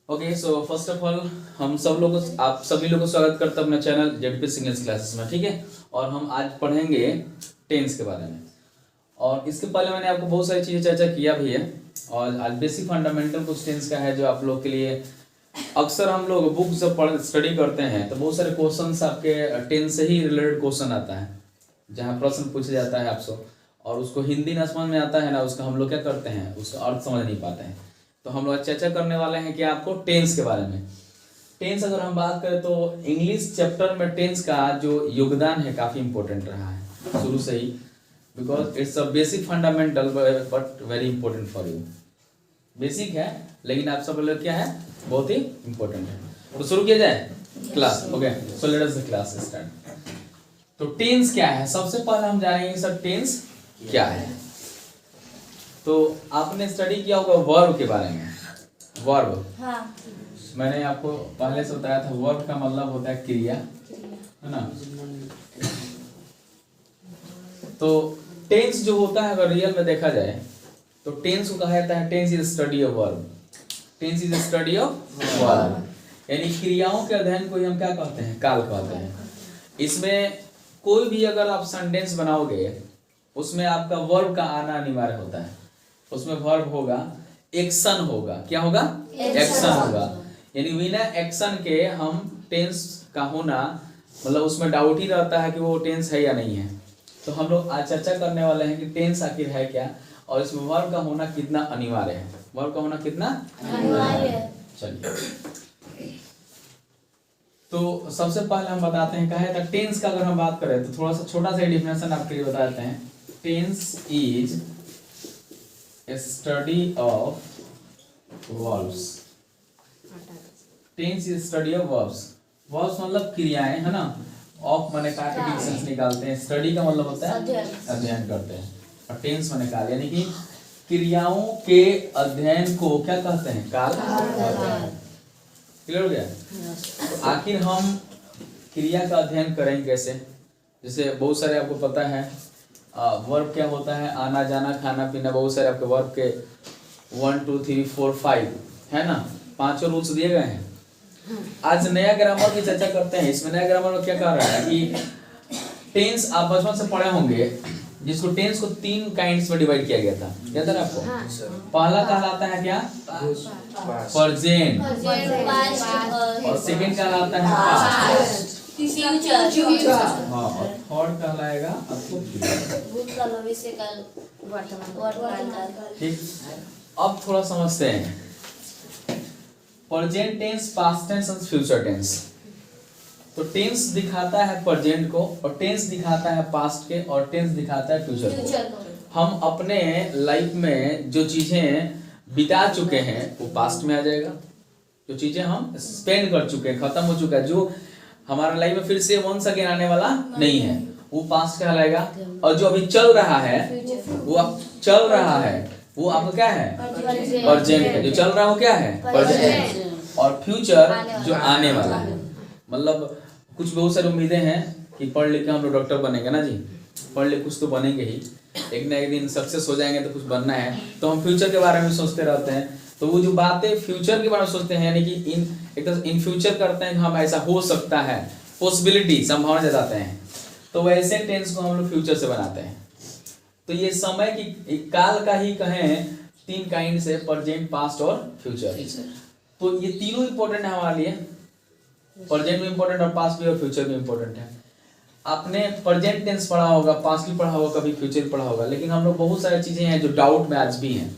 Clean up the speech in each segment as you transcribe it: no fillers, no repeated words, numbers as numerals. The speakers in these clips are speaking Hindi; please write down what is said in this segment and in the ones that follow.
Okay, so first of all हम सब लोगों को, आप सभी लोगों को स्वागत करते हैं अपना चैनल जेडपी सिंगल्स क्लासेस में। ठीक है, और हम आज पढ़ेंगे टेंस के बारे में। और इसके पहले मैंने आपको बहुत सारी चीज़ें चर्चा किया भी है, और आज बेसिक फंडामेंटल कुछ टेंस का है जो आप लोग के लिए अक्सर हम लोग बुक जब पढ़ स्टडी करते हैं तो बहुत सारे क्वेश्चंस आपके टेंस से ही रिलेटेड क्वेश्चन आता है, जहाँ प्रश्न पूछा जाता है आपसे और उसको हिंदी न समझ में आता है ना, उसका हम लोग क्या करते हैं, उसका अर्थ समझ नहीं पाते हैं। तो हम लोग चर्चा करने वाले हैं कि आपको टेंस के बारे में। टेंस अगर हम बात करें तो इंग्लिश चैप्टर में टेंस का जो योगदान है काफ़ी इंपॉर्टेंट रहा है शुरू से ही, because it's a basic fundamental but very important for you. Basic है लेकिन आप सब लोग क्या है, बहुत ही इंपॉर्टेंट है। तो शुरू किया जाए class. Okay, so let us the class start. तो टेंस क्या है, सबसे पहले हम जानेंगे सर टेंस क्या है। तो आपने स्टडी किया होगा वर्ब के बारे में। वर्ब, हाँ। मैंने आपको पहले से बताया था, वर्ब का मतलब होता है क्रिया, है ना। तो टेंस जो होता है अगर रियल में देखा जाए तो टेंस को कहा जाता है tense is study of verb. Tense is study of verb, यानी क्रियाओं के अध्ययन को हम क्या कहते हैं, काल कहते हैं। इसमें कोई भी अगर आप सेंटेंस बनाओगे उसमें आपका वर्ब का आना अनिवार्य होता है। उसमें वर्ब होगा, एक्शन होगा। क्या होगा? एक्शन होगा। यानी बिना एक्शन के हम टेंस का होना, मतलब उसमें डाउट ही रहता है कि वो टेंस है या नहीं है। तो हम लोग आज चर्चा करने वाले हैं कि टेंस आखिर है क्या और इसमें वर्ब का होना कितना अनिवार्य है। वर्ब का होना कितना अनिवार्य है। चलिए, तो सबसे पहले हम बताते हैं, कहा था टेंस का अगर हम बात करें तो थोड़ा सा छोटा सा डिफिनेशन आपके लिए बताते हैं। Tense is study of verbs. Tense is study of verbs. Verbs मतलब क्रियाएं, है ना। ऑफ माने का डिक्शंस निकालते हैं, स्टडी का मतलब होता है अध्ययन करते हैं, और टेंस माने काल, यानी कि क्रियाओं के अध्ययन को क्या कहते हैं, काल कहते हैं। क्लियर हो गया? तो आखिर हम क्रिया का अध्ययन करेंगे कैसे? जैसे बहुत सारे आपको पता है वर्ब क्या होता है, आना जाना खाना पीना, बहुत सारे आपके वर्ब के 1 2 3 4 5 है ना, 5 रूल्स दिए गए हैं। आज नया ग्रामर की चर्चा करते हैं। इसमें नया ग्रामर में क्या कह रहा है कि टेंस आप बचपन से पढ़े होंगे, जिसको टेंस को 3 काइंड्स में डिवाइड किया गया था। याद है आपको? पहला कहलाता है क्या, प्रेजेंट, और सेकंड कहलाता है पास्ट, फ्यूचर, हाँ, और थर्ड कहलाएगा आपको भूतकाल, भविष्यकाल, वर्तमान। ठीक, अब थोड़ा समझते हैं प्रेजेंट टेंस, पास्ट टेंस और फ्यूचर टेंस। तो टेंस दिखाता है प्रेजेंट को, और टेंस दिखाता है पास्ट के, और टेंस दिखाता है फ्यूचर को। हम अपने लाइफ में जो चीजें बिता चुके हैं वो पास्ट में आ जाएगा। जो चीजें हम स्पेंड कर चुके हैं, खत्म हो चुका है, जो हमारा लाइफ में फिर से वंस अगेन आने वाला नहीं है, वो पास्ट कहलाएगा। और जो अभी चल रहा है, वो अब चल रहा है, वो आपका क्या है, प्रेजेंट है। जो चल रहा है वो क्या है, प्रेजेंट। और फ्यूचर जो आने वाला है, मतलब कुछ बहुत सारी उम्मीदें हैं कि पढ़ लिख के हम लोग डॉक्टर बनेंगे ना जी, पढ़ लिख कुछ तो बनेंगे ही, एक ना एक दिन सक्सेस हो जाएंगे, तो कुछ बनना है, तो हम फ्यूचर के बारे में सोचते रहते हैं। तो वो जो बातें फ्यूचर के बारे में सोचते हैं, यानी कि इन फ्यूचर करते हैं कि हम ऐसा हो सकता है, पॉसिबिलिटी, संभावना जताते हैं, तो वैसे टेंस को हम लोग फ्यूचर से बनाते हैं। तो ये समय की काल का ही कहें 3 काइंड से, प्रेजेंट, पास्ट और फ्यूचर। तो ये तीनों इंपॉर्टेंट है हमारे लिए, प्रेजेंट भी इंपॉर्टेंट और पास्ट भी और फ्यूचर भी इंपॉर्टेंट है। आपने प्रेजेंट टेंस पढ़ा होगा, पास्ट भी पढ़ा होगा, कभी फ्यूचर भी पढ़ा होगा, लेकिन हम लोग बहुत सारी चीजें हैं जो डाउट में आज भी हैं।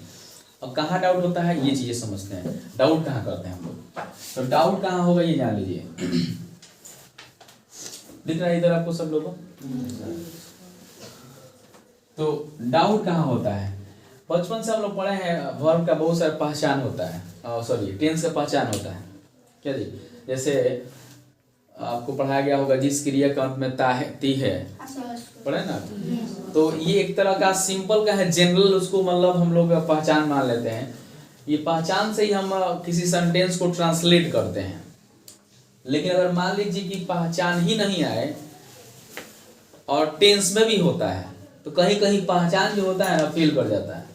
और कहाँ डाउट होता है ये चीजें समझते हैं, डाउट कहाँ करते हैं हम लोग। तो डाउट कहाँ होगा ये जान लीजिए। दिख रहा है इधर आपको सब लोगों? तो डाउट कहाँ होता है? बचपन से हम लोग पढ़े हैं वर्ब का बहुत सारा पहचान होता है, सॉरी टेंस का पहचान होता है। क्या जी? जैसे आपको पढ़ाया गया होगा जिस क्रिया का अंत में ता है, ती है, पढ़े ना। तो ये एक तरह का सिंपल का है, जनरल, उसको मतलब हम लोग पहचान मान लेते हैं। ये पहचान से ही हम किसी सेंटेंस को ट्रांसलेट करते हैं। लेकिन अगर मान लीजिए कि पहचान ही नहीं आए और टेंस में भी होता है, तो कहीं कहीं पहचान जो होता है ना फेल कर जाता है।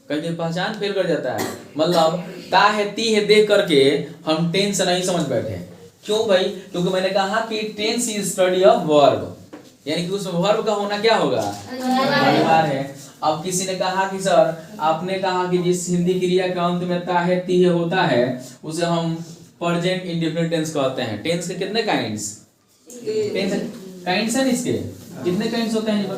कहीं पहचान फेल कर जाता है, मतलब ता है ती है देख करके हम टेंस नहीं समझ बैठे। क्यों भाई? क्योंकि मैंने कहा कि tense is study of verb, यानी कि उसमें वर्ब का होना क्या होगा, अनिवार्य है। अब किसी ने कहा कि सर आपने कहा कि जिस हिंदी क्रिया के अंत में ता है ती है होता है उसे हम प्रेजेंट इंडेफिनिट टेंस कहते हैं। टेंस के कितने काइंड्स, टेंस काइंड्स हैं इसके कितने काइंड्स होते हैं?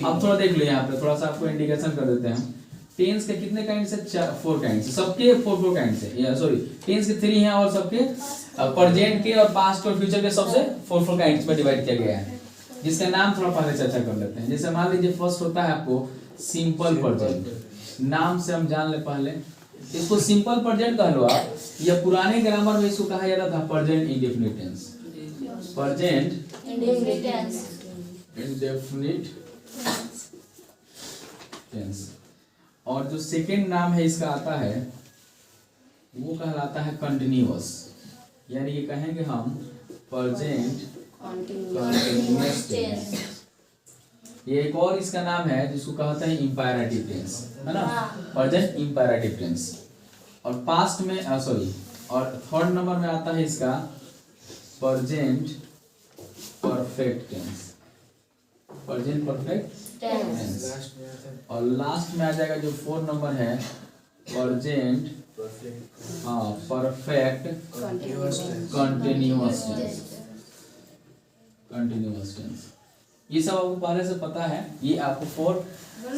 अब थोड़ा देख लो यहाँ पे, थोड़ा सा आपको इंडिकेशन कर देते हैं। टेंस के कितने काइंड्स है? 4 काइंड्स, सबके 4 काइंड्स है, सॉरी टेंस के 3 हैं और सबके प्रेजेंट के और पास्ट और फ्यूचर के सबसे 4 काइंड्स में डिवाइड किया गया है, जिसका नाम थोड़ा पहले चर्चा कर लेते हैं। जैसे मान लीजिए फर्स्ट होता है आपको सिंपल प्रेजेंट, नाम से हम जान ले पहले इसको सिंपल प्रेजेंट कह लो आप, या पुराने ग्रामर में इसको कहा जाता था present indefinite tense, present indefinite tense, indefinite tense. और जो सेकंड नाम है इसका आता है वो कहलाता है कंटिन्यूअस, यानी ये कहेंगे हम प्रेजेंट कंटिन्यूअस टेंस। ये एक और इसका नाम है जिसको कहते हैं इंपेरेटिव टेंस, है ना, प्रेजेंट इंपेरेटिव टेंस। और पास्ट में सॉरी और थर्ड नंबर में आता है इसका present perfect tense, present perfect tense. और लास्ट में आ जाएगा जो 4 नंबर है present perfect continuous tense, continuous tense. ये सब आपको पहले से पता है, ये आपको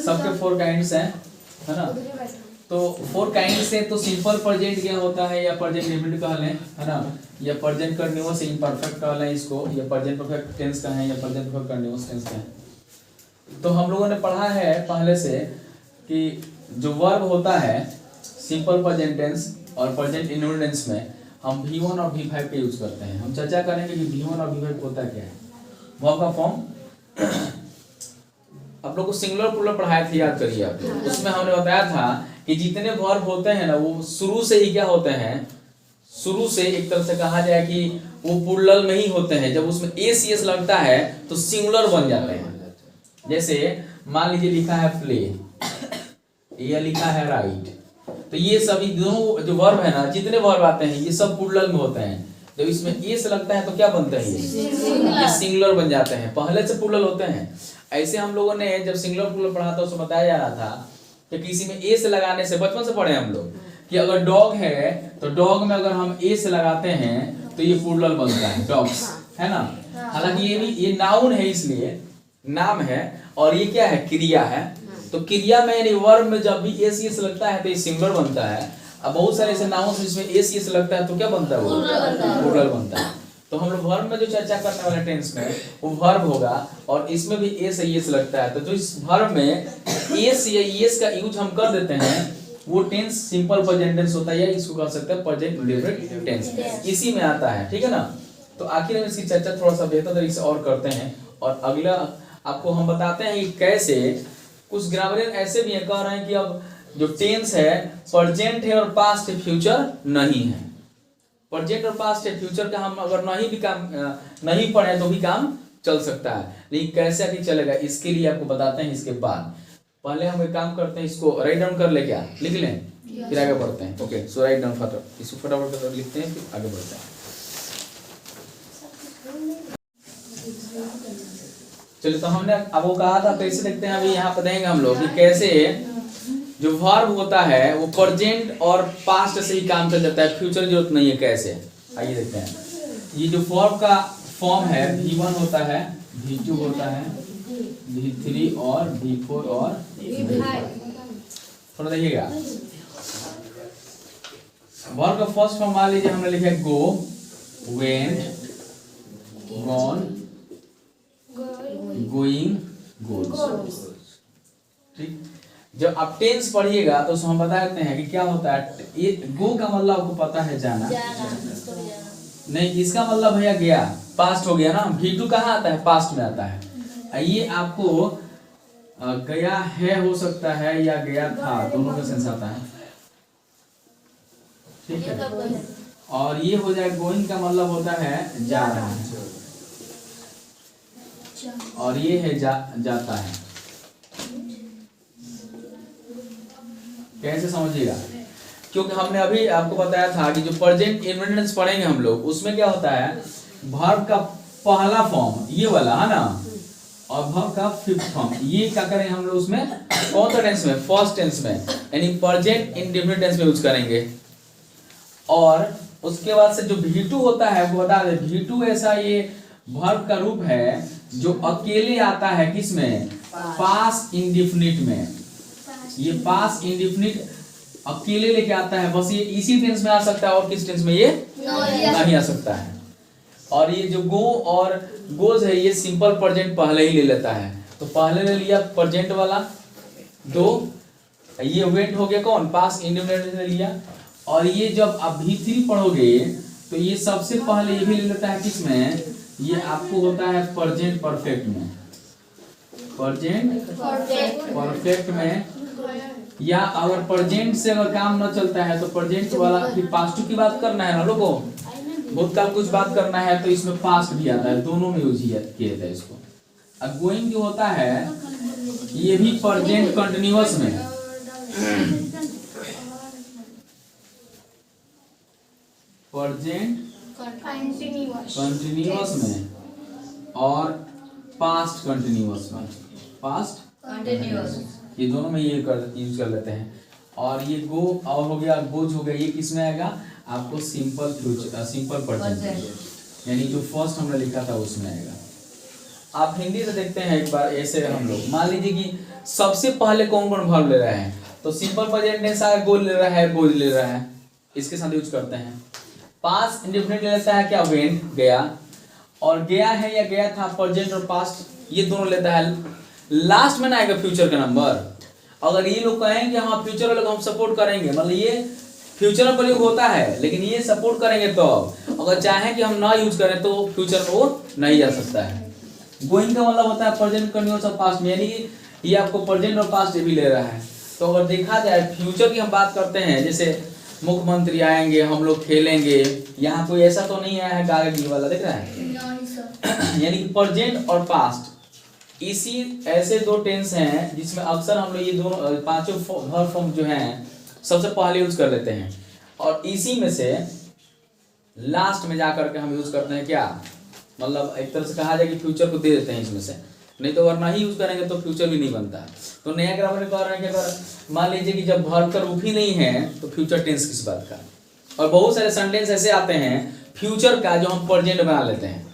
सबके 4 काइंड्स हैं, है ना। तो 4 काइंड से तो सिंपल प्रेजेंट क्या होता है, या प्रेजेंट इंडेफिनिट कह लें, है ना, या प्रेजेंट कंटिन्यूअस इम्परफेक्ट कह लें इसको, या प्रेजेंट परफेक्ट टेंस का है, या प्रेजेंट परफेक्ट कंटिन्यूअस टेंस का है। तो हम लोगों ने पढ़ा है पहले से कि जो वर्ब होता है सिंपल प्रेजेंट टेंस और प्रेजेंट इंडेफिनिट टेंस में हम V1 और V5 का यूज करते हैं। हम चर्चा करेंगे कि V1 और V5 होता क्या है। वर्ब का फॉर्म आप लोग को सिंगुलर प्लूरल पढ़ाया था, याद करिए आप लोग। उसमें हमने बताया था कि जितने वर्ब होते हैं ना वो शुरू से ही क्या होते हैं, शुरू से एक तरह से कहा जाए कि वो प्लूरल में ही होते हैं। जब उसमें एस एस लगता है तो सिंगुलर बन जाते हैं। जैसे मान लीजिए लिखा है प्ले, या लिखा है राइट, तो ये सभी दोनों जो वर्ब है ना, जितने वर्ब आते हैं ये सब प्लूरल में होते हैं। जब इसमें एस लगता है तो क्या बनता है, ये सिंगुलर बन जाते हैं, पहले से प्लूरल होते हैं। ऐसे हम लोगों ने जब सिंगुलर प्लूरल पढ़ा था उसमें बताया जा रहा था कि किसी में ए से लगाने से, बचपन से पढ़े हम लोग कि अगर डॉग है तो डॉग में अगर हम ए से लगाते हैं तो ये प्लूरल बनता है, डॉग्स, है ना। हालांकि ये नाउन है इसलिए नाम है, और ये क्या है, क्रिया है। तो क्रिया में यानी वर्ब में जब भी एस एस लगता है तो ये सिंगुलर बनता है। अब बहुत सारे ऐसे नाउन जिसमें एस एस लगता है तो क्या बनता है, वो प्लूरल बनता है। तो हम लोग वर्ब में जो चर्चा करने वाले टेंस में वो वर्ब होगा, और इसमें भी एस एस लगता है। तो जो इस वर्ब में एस या एस का यूज हम कर देते हैं वो टेंस सिंपल प्रेजेंट टेंस होता है, या इसको कह सकते हैं प्रेजेंट इंडेफिनिट टेंस, इसी में आता है, ठीक है ना। तो आखिर में इसकी चर्चा थोड़ा सा बेहतर तरीके से और करते हैं, और अगला आपको हम बताते हैं कि कैसे कुछ ग्रामरियन ऐसे भी कह रहे हैं कि अब जो टेंस है प्रेजेंट है और पास्ट है, फ्यूचर नहीं है। प्रेजेंट और पास्ट है, फ्यूचर का हम अगर नहीं पढ़े तो भी काम चल सकता है, लेकिन कैसे आगे चलेगा इसके लिए आपको बताते हैं इसके बाद। पहले हम एक काम करते हैं, इसको राइट डाउन कर ले, क्या लिख लें, फिर आगे बढ़ते हैं। ओके, सो राइट डाउन फटाफट, इसको फटाफट लिखते हैं, फिर आगे बढ़ते हैं। चलिए, तो हमने अब वो कहा था, कैसे देखते हैं अभी यहाँ पर देंगे हम लोग कि कैसे जो वर्ब होता है वो प्रेजेंट और पास्ट से ही काम चल जाता है, फ्यूचर जरूरत नहीं है। कैसे, आइए देखते हैं। ये जो वर्ब का फॉर्म है V1 होता है, V2 होता है, V3 और V4 और V5। थोड़ा देखिएगा, वर्ब का फर्स्ट फॉर्म मान लीजिए हमने लिखा है गो, वेंट, गॉन, गोइंग, गोज, ठीक। जब आप टेंस पढ़िएगा तो हम बता देते हैं कि क्या होता है। ये गो का मतलब आपको पता है, जाना, नहीं, इसका मतलब भैया गया, पास्ट हो गया ना। V2 कहाँ आता है, पास्ट में आता है। ये आपको गया है हो सकता है, या गया था, दोनों का सेंस आता है, ठीक है। और ये हो जाए गोइंग का मतलब होता है जा रहा है, और ये है जाता है। कैसे समझिएगा, क्योंकि हमने अभी आपको बताया था कि जो प्रेजेंट इंडेफिनिट टेंस पढ़ेंगे हम लोग, उसमें क्या होता है, वर्ब का पहला फॉर्म ये वाला है ना, और वर्ब का फिफ्थ फॉर्म, ये क्या करेंगे हम लोग उसमें, कौन सा टेंस में, फर्स्ट टेंस में, यानी प्रेजेंट इंडेफिनिट टेंस में यूज करेंगे। और उसके बाद से जो V2 होता है वो बता दें, V2 ऐसा ये वर्ब का रूप है जो अकेले आता है किसमें, पास इंडेफिनिट में। ये पास इंडेफिनिट अकेले लेके आता है, बस ये इसी टेंस में आ सकता है और किस टेंस में ये नहीं आ सकता है। और ये जो गो और गोज है, ये सिंपल प्रेजेंट पहले ही ले लेता है, तो पहले ले लिया प्रेजेंट वाला दो, ये वेंट हो गया कौन, पास इंडेफिनिट ले लिया। और ये जब आप V3 पढ़ोगे तो ये सबसे पहले ये भी ले लेता है किसमें, ये आपको होता है प्रेजेंट परफेक्ट में, प्रेजेंट परफेक्ट में। या अगर प्रेजेंट से अगर काम न चलता है तो प्रेजेंट वाला फिर पास्ट की बात करना है ना लोगों, भूतकाल कुछ बात करना है तो इसमें पास्ट भी आता है, दोनों में यूज किया जाता है इसको। अब गोइंग जो होता है ये भी प्रेजेंट कंटिन्यूअस में, प्रेजेंट कंटिन्यूअस में और पास्ट कंटिन्यूअस में, पास्ट कंटिन्यूअस, ये दोनों में ये यूज कर लेते हैं। और ये गो और हो गया, गोज हो गया, ये किस में आएगा आपको, सिंपल फ्यूचर, सिंपल प्रेजेंट, यानी जो फर्स्ट हमने लिखा था उसमें आएगा। आप हिंदी से देखते हैं एक बार ऐसे, हम लोग मान लीजिए कि सबसे पहले कौन कौन वर्ब ले रहे हैं, तो सिंपल प्रेजेंट टेंस आया, गो ले रहा है, गोज ले रहा है, इसके साथ यूज करते हैं। पास इंडेफिनिट ले लेता है क्या, वेंट गया, और गया है या गया था, प्रेजेंट और पास्ट ये दोनों लेता है। लास्ट में ना आएगा फ्यूचर का नंबर। अगर ये लोग कहेंगे हाँ फ्यूचर वाले को हम सपोर्ट करेंगे, मतलब ये फ्यूचर में प्रयोग होता है लेकिन ये सपोर्ट करेंगे तो, अगर चाहे कि हम ना यूज करें तो फ्यूचर में वो नहीं जा सकता है। गोइंग का मतलब होता है प्रेजेंट कंटिन्यूअस और पास्ट में, यानी कि ये आपको प्रेजेंट और पास्ट भी ले रहा है। तो अगर देखा जाए फ्यूचर की हम बात करते हैं, जैसे मुख्यमंत्री आएंगे, हम लोग खेलेंगे, यहाँ कोई ऐसा तो नहीं आया है गाड़ी वाला, देख रहा है यानी कि प्रेजेंट और पास्ट इसी ऐसे दो टेंस हैं जिसमें अक्सर हम लोग ये दोनों पांचों वर्ब फॉर्म जो हैं सबसे पहले यूज कर लेते हैं, और इसी में से लास्ट में जाकर के हम यूज करते हैं क्या, मतलब एक तरह से कहा जाए कि फ्यूचर को दे देते हैं इसमें से, नहीं तो अगर नहीं यूज करेंगे तो फ्यूचर भी नहीं बनता। तो नया ग्रामर कह रहे हैं कि अगर मान लीजिए कि जब वर्ब का रूप ही नहीं है तो फ्यूचर टेंस किस बात का। और बहुत सारे सेंटेंस ऐसे आते हैं फ्यूचर का जो हम प्रेजेंट बना लेते हैं,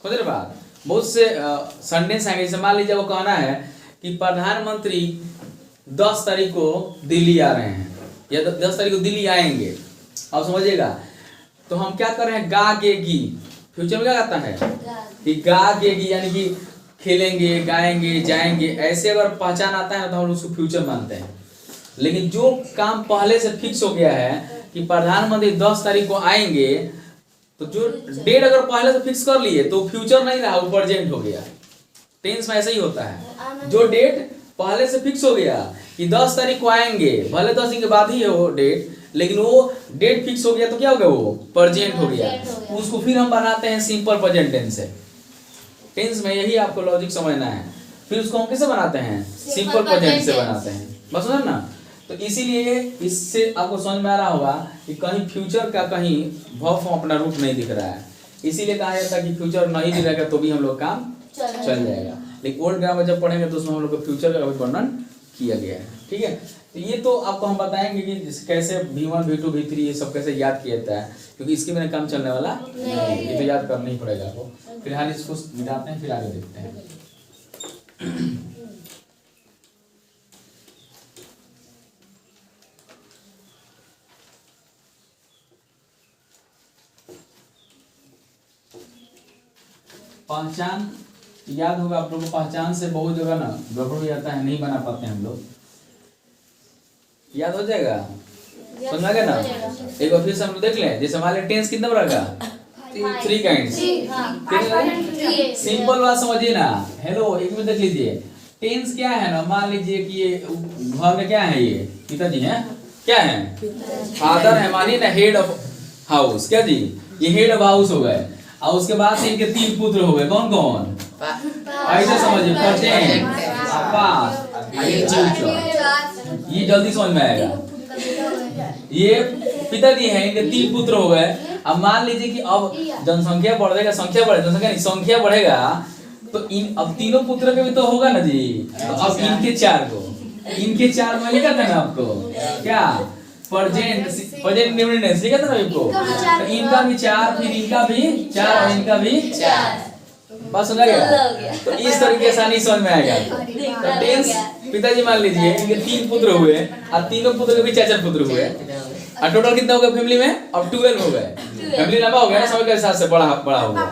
समझ रहे बात, बहुत से सेंटेंस आएंगे, जैसे मान लीजिए वो कहना है कि प्रधानमंत्री 10 तारीख को दिल्ली आ रहे हैं या 10 तारीख को दिल्ली आएंगे, अब समझिएगा। तो हम क्या कर रहे हैं, गा गे गी, फ्यूचर में क्या आता है कि गा गे गी, यानी कि खेलेंगे, गाएंगे, जाएंगे, ऐसे अगर पहचान आता है तो हम उसको फ्यूचर मानते हैं। लेकिन जो काम पहले से फिक्स हो गया है कि प्रधानमंत्री 10 तारीख को आएंगे, तो जो डेट अगर पहले से फिक्स कर लिए तो फ्यूचर नहीं रहा, वो प्रेजेंट हो गया। टेंस में ऐसा ही होता है, जो डेट पहले से फिक्स हो गया कि 10 तारीख को आएंगे, भले 10 दिन के बाद ही है वो डेट, लेकिन वो डेट फिक्स हो गया तो क्या हो गया, वो प्रेजेंट हो गया। उसको फिर हम बनाते हैं सिंपल प्रेजेंट टेंस से। टेंस में यही आपको लॉजिक समझना है। फिर उसको हम किससे बनाते हैं, सिंपल प्रेजेंट से बनाते हैं, बस समझ ना। तो इसीलिए इससे आपको समझ में आ रहा होगा कि कहीं फ्यूचर का कहीं वर्ब फॉर्म अपना रूप नहीं दिख रहा है, इसीलिए कहा जाता है कि फ्यूचर नहीं दिखेगा तो भी हम लोग काम चल जाएगा। लेकिन ओल्ड ग्रामर जब पढ़ेंगे तो उसमें हम लोग को फ्यूचर का वर्णन किया गया है, ठीक है। तो ये तो आपको हम बताएंगे कि कैसे V1 V2 V3 ये सब कैसे याद किया जाता है, क्योंकि इसके बिना काम चलने वाला नहीं, ये तो याद करना ही पड़ेगा आपको। फिलहाल इसको मिटाते हैं, फिर आगे देखते हैं। पहचान याद होगा आप लोगों को, पहचान से बहुत जगह ना गड़बड़ हो जाता है, नहीं बना पाते हम लोग। याद हो जाएगा, समझ आ गया ना। एक बार फिर से हम लोग देख लें, जैसे हमारे टेंस कितना बड़ा का 3 काइंड्स, सिंपल बात समझिए ना। हेलो एक मिनट देख लीजिए, टेंस क्या है ना, मान लीजिए कि ये घर में क्या है, ये पिताजी हैं, क्या है, फादर है, मानिए ना, हेड ऑफ हाउस, क्या जी, ये हेड ऑफ हाउस हो गए। और उसके बाद से इनके 3 पुत्र हो गए, कौन कौन, ऐसे समझिए, प्रेजेंट, पास्ट, ये फ्यूचर, ये जल्दी समझ में आएगा। ये पिताजी हैं, इनके 3 पुत्र हो गए। अब मान लीजिए कि अब जनसंख्या बढ़ेगा, संख्या बढ़ेगा तो इन अब तीनों पुत्र के भी तो होगा ना जी। तो अब इनके 4 में लिखा था ना आपको, क्या प्रेजेंट इंडिपेंडेंस लिखा था ना आपको। तो इनका भी 4, फिर इनका भी 4 और इनका भी 4। बस हो गया। तो इस तरीके से आसानी समझ में आएगा। तो टेंस पिताजी मान लीजिए इनके 3 पुत्र हुए और तीनों पुत्र के भी 4 पुत्र हुए और टोटल कितना हो गया फैमिली में? अब 12 हो गए। फैमिली लंबा हो गया ना, समय के हिसाब से बड़ा हो गया।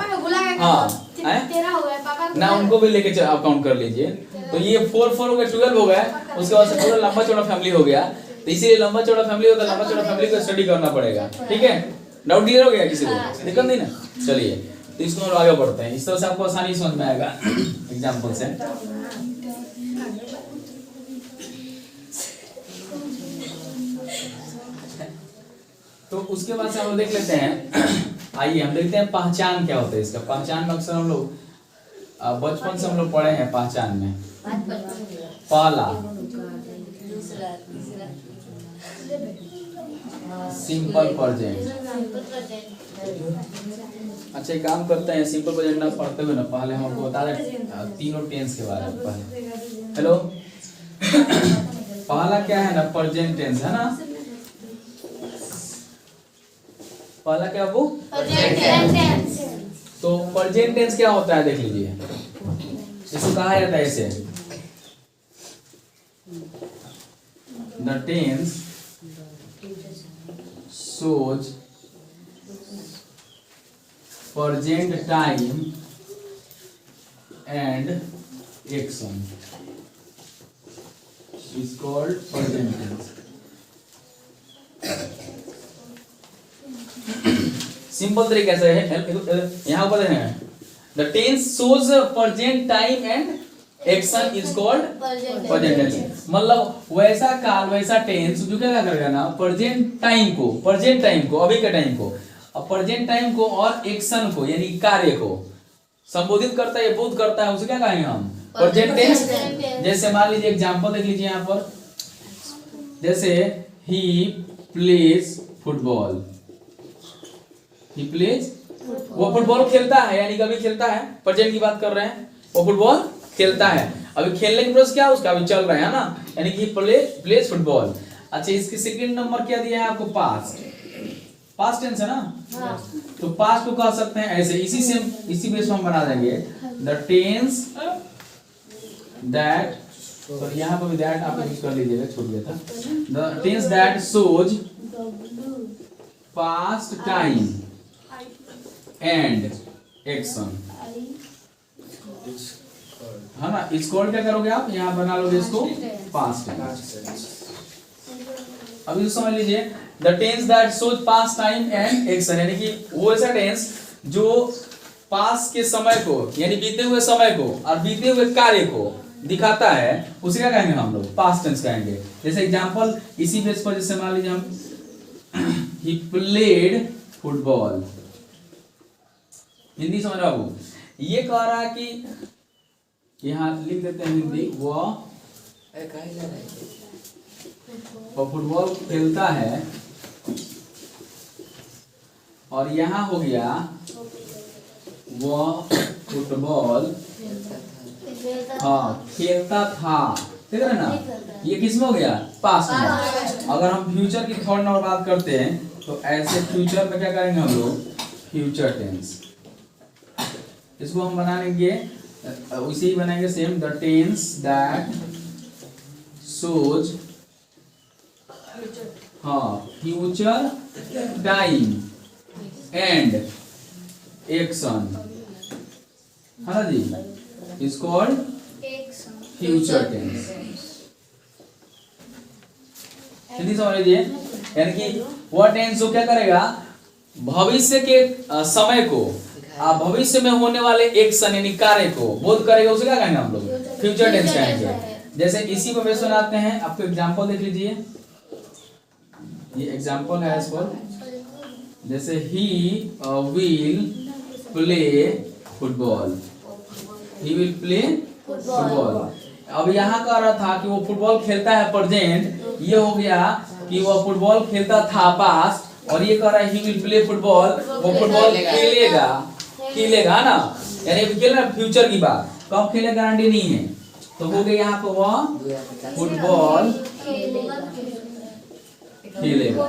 हाँ 13 हो गए पापा ना, उनको भी लेके आप काउंट कर लीजिए। तो ये 4 हो गए, 12 हो गए। उसके बाद से पूरा लंबा चौड़ा फैमिली हो गया। तो इसीलिए लंबा चौड़ा फैमिली होता है, लंबा चौड़ा फैमिली को स्टडी करना पड़ेगा। ठीक है, डाउट क्लियर हो गया किसी को? दिक्कत नहीं ना? चलिए तो इसको हम आगे बढ़ते हैं। इस तरह से आपको आसानी समझ में आएगा एग्जांपल से। तो उसके बाद से हम लोग देख लेते हैं। आइए हम देखते हैं पहचान क्या होता है इसका। पहचान में अक्सर हम लोग बचपन से हम लोग पढ़े हैं पहचान में। पहला सिंपल प्रेजेंट। अच्छा एक काम करते हैं, सिंपल प्रेजेंट ना पढ़ते हुए ना पहले हम आपको बता दें तीनों टेंस के बारे में। पहले हेलो पहला क्या है ना, प्रेजेंट टेंस है ना। पहला क्या वो प्रेजेंट टेंस। तो प्रेजेंट टेंस क्या होता है देख लीजिए। इसको कहा जाता है ऐसे, the tense shows present time and action is called present tense. Simple तरीके से यहाँ पर है, the tense shows present time and action is called present tense. मतलब वैसा काल वैसा टेंस जो क्या करेगा ना, प्रेजेंट टाइम को अभी के टाइम को, और प्रेजेंट टाइम को और एक्शन को यानी कार्य को संबोधित करता है, बोध करता है, उसे क्या कहेंगे हम? Present tense. जैसे मान लीजिए एग्जांपल देख लीजिए यहाँ पर, जैसे he plays football. He plays, वो फुटबॉल खेलता है, यानी कभी खेलता है, प्रेजेंट की बात कर रहे हैं। वो फुटबॉल खेलता है, अभी खेलने की प्रोसेस क्या है उसका अभी चल रहा है ना, यानी कि प्लेज फुटबॉल। अच्छा इसकी सेकंड नंबर क्या दिया है आपको? पास्ट टेंस है ना। हाँ। तो पास्ट को कह सकते हैं ऐसे, इसी बेस में हम बना देंगे, द टेंस दैट, तो यहाँ पर भी दैट आप यूज कर लीजिएगा, छूट गया था। The tense that shows past time and action है ना। इसको और क्या करोगे आप? यहाँ बना लोगे इसको पास्ट टेंस। अभी तो समझ लीजिए, the tense that shows past time and action, यानी कि वो ऐसा टेंस जो पास के समय को यानी बीते हुए समय को और बीते हुए कार्य को दिखाता है, उसे क्या कहेंगे हम लोग? पास्ट टेंस कहेंगे। जैसे एग्जांपल इसी बेस पर, जैसे मान लीजिए हम ही प्लेड फुटबॉल। हिंदी समझ बाबू, ये कह रहा है कि यहाँ लिख देते हैं हिंदी, वो फुटबॉल खेलता है, और यहाँ हो गया वो फुटबॉल हाँ खेलता था। ठीक है ना, ये किसमें हो गया? पास्ट में। अगर हम फ्यूचर की थर्ड नंबर बात करते हैं तो ऐसे फ्यूचर में क्या करेंगे हम लोग? Future tense. इसको हम बनाएंगे उसे ही बनाएंगे same, the tense that shows हाँ फ्यूचर टाइम एंड एक्शन है ना जी, is called future tense. Hindi समझ लीजिए, यानी कि वह टेंस जो क्या करेगा? भविष्य के समय को भविष्य में होने वाले एक्शन यानी कार्य को बोध करेगा, उसे क्या कहेंगे हम लोग? फ्यूचर टेंस कहेंगे। जैसे इसी पर बेस बनाते हैं, आपको एग्जांपल देख लीजिए, ये एग्जांपल है इस पर, जैसे he will play football. He will play football. अब यहाँ कह रहा था कि वो फुटबॉल खेलता है प्रेजेंट, ये हो गया कि वो फुटबॉल खेलता था पास्ट, और ये कह रहा है ही विल प्ले फुटबॉल, वो फुटबॉल खेलेगा, खेलेगा ना, यानी खेल रहा फ्यूचर की बात, कब खेले गारंटी नहीं है। तो हो गया यहाँ पे वो फुटबॉल खेलेगा,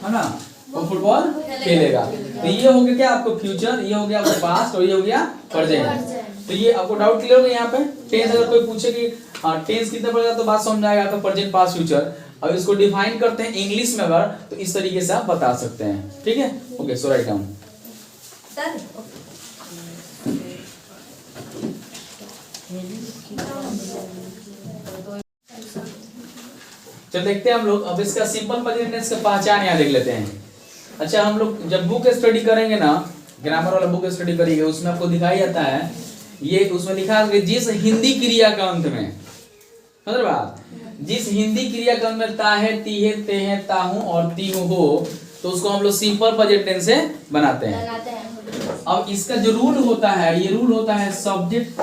है ना, वो फुटबॉल खेलेगा। तो ये हो गया क्या आपको फ्यूचर, ये हो गया आपको पास्ट, और ये हो गया प्रेजेंट। तो ये आपको डाउट क्लियर हो गया यहाँ पे। टेंस अगर कोई पूछे कि टेंस कितने पड़ेगा तो बात समझ आएगा आपका प्रेजेंट पास्ट फ्यूचर। अब इसको डिफाइन करते हैं इंग्लिश में अगर, तो इस तरीके से आप बता सकते हैं, ठीक है। ओके, सो राइट डाउन। चल देखते हैं हम लोग अब इसका सिंपल प्रेजेंट टेंस का पहचान यहाँ देख लेते हैं। अच्छा, हम लोग जब बुक स्टडी करेंगे ना, ग्रामर वाला बुक स्टडी करेंगे, उसमें आपको दिखाई जाता है, ये उसमें लिखा है जिस हिंदी क्रिया का अंत में, समझ बात, जिस हिंदी क्रिया का अंत में ता है, ती है, ते है, ताहू और तीहू हो, तो उसको हम लोग सिंपल प्रेजेंट टेंस से बनाते हैं। अब इसका जो रूल होता है, ये रूल होता है सब्जेक्ट,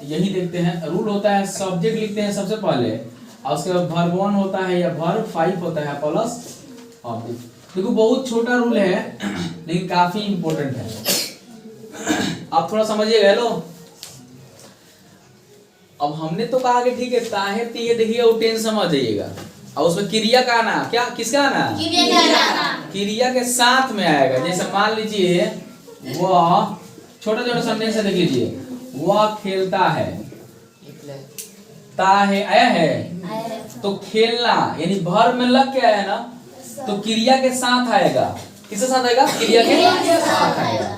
यही देखते हैं, रूल होता है सब्जेक्ट लिखते हैं सबसे पहले, और उसके बाद वर्ब 1 होता है या वर्ब 5 होता है प्लस ऑब्जेक्ट। देखो बहुत छोटा रूल है लेकिन काफी इंपॉर्टेंट है, आप थोड़ा समझिएगा। हेलो, अब हमने तो कहा कि ठीक है ताहे तीहे देखिएगा, वो टेंस समझ जाइएगा, और उसमें क्रिया का आना, क्या किसका आना, क्रिया के साथ में आएगा। जैसे मान लीजिए वह, छोटा छोटा सेंटेंस से देख लीजिए, वह खेलता है, ताहे आया है, तो खेलना यानी वर्ब में लग के आया ना, तो क्रिया के साथ आएगा। किसके साथ आएगा, क्रिया के साथ आएगा।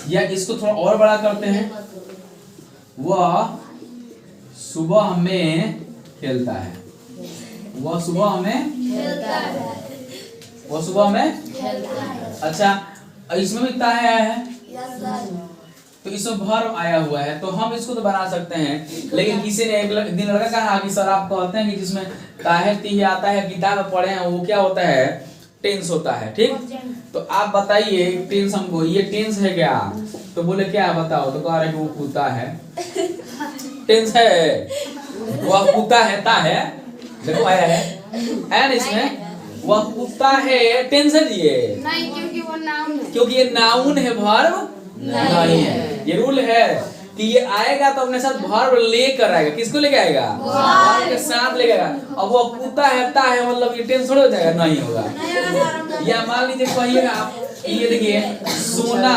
या इसको थोड़ा और बड़ा करते हैं, वह सुबह में खेलता है, वह सुबह में खेलता है, वह सुबह में खेलता है। अच्छा, इसमें भी ताहे आया है, तो इसमें वर्ब आया हुआ है, तो हम इसको तो बना सकते हैं। लेकिन किसी ने एक दिन लड़का कहा कि सर आप कहते हैं कि जिसमें ताहे तीहे आता है, किताब में पढ़े हैं, वो क्या होता है, टेंस होता है, ठीक। तो आप बताइए टेंस हमको, ये टेंस है क्या, तो बोले क्या बताओ, तो कह रहे कि वो कूता है, टेंस है, वह कूता है, ता है, देखो आया है ना इसमें, वह कूता है, टेंस है ये नहीं, क्योंकि वो नाउन है, क्योंकि ये नाउन है, वर्ब नहीं है। ये रूल है कि ये आएगा तो अपने साथ वर्ब लेकर आएगा। किसको लेके आएगा, वर्ब के साथ लेके आएगा। अब वो कुत्ता है, ता है, मतलब ये टेंस थोड़ा हो जाएगा, नहीं होगा। या मान लीजिए कहिएगा आप, ये देखिए सोना,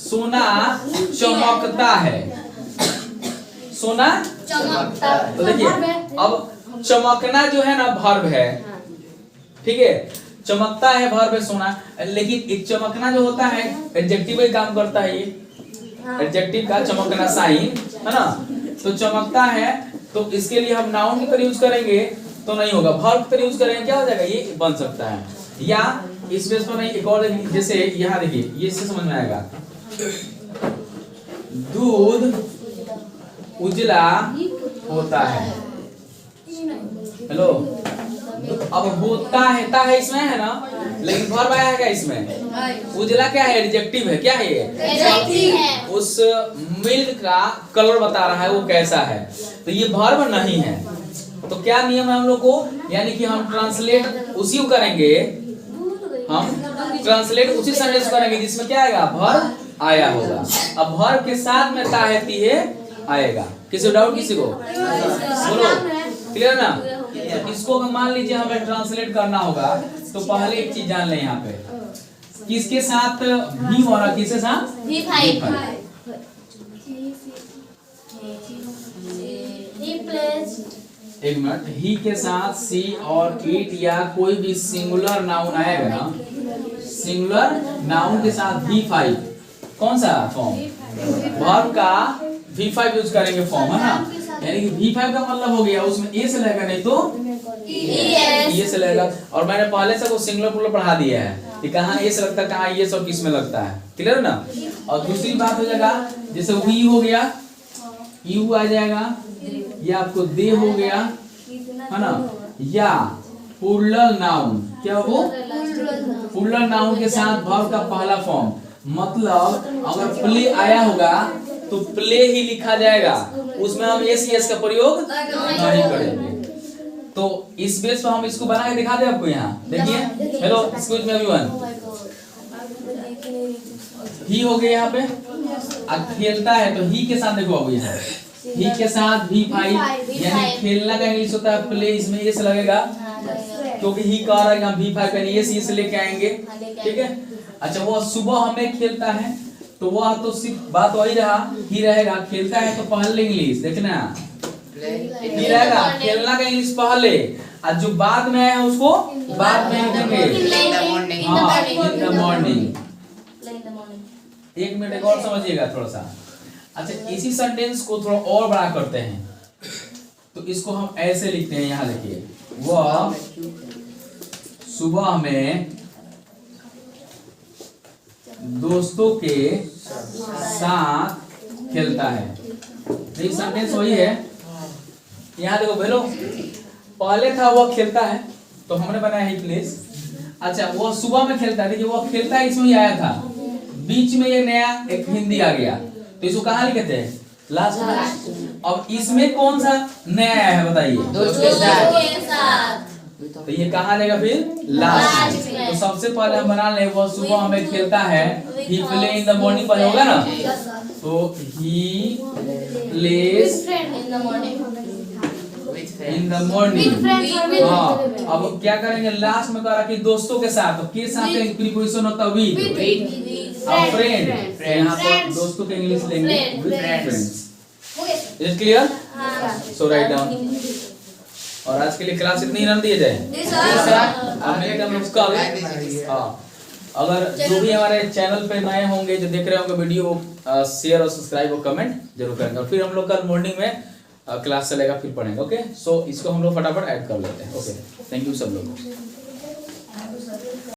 सोना चमकता है, सोना चमकता, तो देखिए अब चमकना जो है ना वर्ब है, ठीक है, चमकता है वर्ब है सोना, लेकिन एक चमकना जो होता है एडजेक्टिव ही काम करता है, ये एडजेक्टिव का चमकना साइन है ना, तो चमकता है, तो इसके लिए हम नाउन की तरह यूज करेंगे तो नहीं होगा, वर्ब की तरह यूज करेंगे क्या हो जाएगा, ये बन सकता है। या इसमें तो नहीं, एक और जैसे यहाँ देखिए, ये इससे समझ में आएगा, दूध उजला होता है, हेलो, अब होता है इसमें है ना, लेकिन वर्ब आया है क्या इसमें, उजला क्या है, एडजेक्टिव है, क्या है ये, उस मिल्क का कलर बता रहा है वो कैसा है, तो ये वर्ब नहीं है। तो क्या नियम है हम लोग को, यानी कि हम ट्रांसलेट उसी को करेंगे, हम ट्रांसलेट उसी सेंटेंस करेंगे जिसमें क्या आएगा, वर्ब आया होगा। अब वर्ब के साथ में ता है ती है आएगा। किसी को डाउट, किसी को बोलो, क्लियर ना। तो इसको मान लीजिए हमें ट्रांसलेट करना होगा, तो पहले एक चीज जान लें, यहाँ पे किसके साथ भी हो रहा, किसके साथ एक मिनट, ही के साथ सी और इट या कोई भी सिंगुलर नाउन आएगा ना, सिंगुलर नाउन के साथ V5, कौन सा फॉर्म, वर्ब का V5 यूज करेंगे फॉर्म, है ना, यानी कि V5 का मतलब हो गया उसमें ए से लगेगा, नहीं तो ये से लगेगा। और मैंने पहले से वो सिंगुलर प्लूरल पढ़ा दिया है कि कहाँ ए से लगता है, कहाँ ये सब किस में लगता है, क्लियर ना। और दूसरी बात हो जाएगा, जैसे वी हो गया, यू आ जाएगा, या आपको दे हो गया, है ना, या प्लूरल नाउन, क्या वो प्लूरल नाउन के साथ वर्ब का पहला फॉर्म, मतलब अगर प्ले आया होगा तो प्ले ही लिखा जाएगा, उसमें हम एस का प्रयोग नहीं करेंगे। तो इस बेस पर हम इसको बना के दिखा दे आपको। यहाँ देखिए, हेलो एक्सक्यूज मी एवरीवन, ही हो गया यहाँ पे। अब खेलता है तो ही के साथ देखो, अब यहाँ ही के साथ V5, यानी खेलना का इंग्लिश होता है प्ले, इसमें एस लगेगा क्योंकि ही कह रहा है कि हम V5 का एस लेके आएंगे, ठीक है। अच्छा, वो सुबह हमें खेलता है तो वह तो सिर्फ बात वही रहा, ही रहेगा। खेलता है तो पहले इंग्लिश देखना ही रहेगा, खेलना का इंग्लिश पहले, और जो बाद में है उसको बाद में लिखेंगे। हाँ, इन द मॉर्निंग। एक मिनट, एक और समझिएगा थोड़ा सा। अच्छा, इसी सेंटेंस को थोड़ा और बड़ा करते हैं तो इसको हम ऐसे लिखते हैं। यहाँ देखिए, वह सुबह में दोस्तों के साथ खेलता है। ये सेंटेंस वही है। यहाँ देखो भेलो, पहले था वह खेलता है तो हमने बनाया है प्लेस। अच्छा, वो सुबह में खेलता है, देखिए वो खेलता है इसमें ही आया था, बीच में ये नया एक हिंदी आ गया तो इसको कहाँ लिखते हैं? लास्ट में। अब इसमें कौन सा नया आया है बताइए? दोस्तों के साथ। तो ये कहाँ लेगा फिर? लास्ट में। तो सबसे पहले हम बना ले, वो सुबह हमें खेलता है, ही प्ले इन द मॉर्निंग पर होगा ना, तो ही प्लेस इन द मॉर्निंग। हाँ, अब क्या करेंगे? लास्ट में कहा कि दोस्तों के साथ, तो के साथ एक प्रीपोजिशन होता है विद, और फ्रेंड। यहाँ पर दोस्तों के इंग्लिश लेंगे with friends. Is it clear? So write down. और आज के लिए क्लास इतनी ही रन दिए जाए। हाँ, अगर जो भी हमारे चैनल पे नए होंगे, जो देख रहे होंगे वीडियो, शेयर और सब्सक्राइब और कमेंट जरूर करेंगे। और फिर हम लोग कल मॉर्निंग में क्लास चलेगा, फिर पढ़ेंगे। ओके, सो इसको हम लोग फटाफट ऐड कर लेते हैं। ओके, थैंक यू सब लोग।